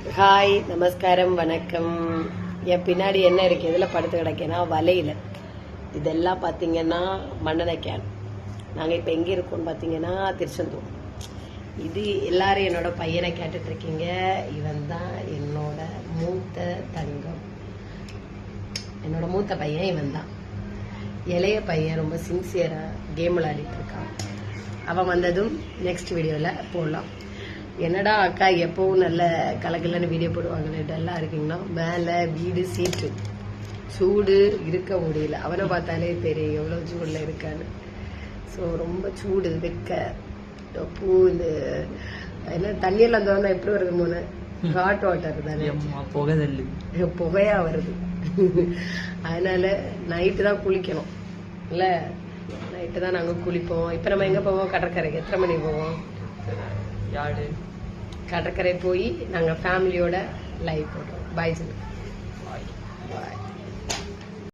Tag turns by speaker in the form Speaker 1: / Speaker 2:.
Speaker 1: Hi, நமஸ்காரம், வணக்கம். என் பின்னாடி என்ன இருக்கு, எதில் படுத்து கிடக்கேன்னா வலையில். இதெல்லாம் பார்த்தீங்கன்னா மண்ணெண்ணை கேன். நாங்கள் இப்போ எங்கே இருக்கோம்னு பார்த்தீங்கன்னா திருச்செந்தூர். இது எல்லாரும் என்னோட பையனை கேட்டுட்டு இருக்கீங்க. இவன் தான் என்னோட மூத்த தங்கம், என்னோட மூத்த பையன் இவன் தான். இளைய பையன் ரொம்ப சின்சியராக கேம் விளையாடிட்டு இருக்கான். அவன் வந்ததும் நெக்ஸ்ட் வீடியோவில் போடலாம். என்னடா அக்கா எப்பவும் நல்ல கலக்கலன்னு வீடியோ போடுவாங்களே, டல்லாக இருக்கீங்கன்னா, மேலே வீடு சீட்டு, சூடு இருக்க முடியல. அவனை பார்த்தாலே தெரியும் எவ்வளோ சூடில் இருக்கான்னு. ஸோ ரொம்ப சூடு, வெக்க பூ, இந்த என்ன தண்ணியெல்லாம் தோணுனா எப்படி வருது மூணு ஹாட் வாட்டர் தானே, புகையா வருது. அதனால நைட்டு தான் குளிக்கணும் இல்லை, நைட்டு தான் நாங்கள் குளிப்போம். இப்போ நம்ம எங்கே போவோம்? கடற்கரைக்கு. எத்தனை மணிக்கு போவோம்? கடற்கரை போய் நாங்கள் ஃபேமிலியோட லைவ் போடுறோம். பாய் சொல்லு.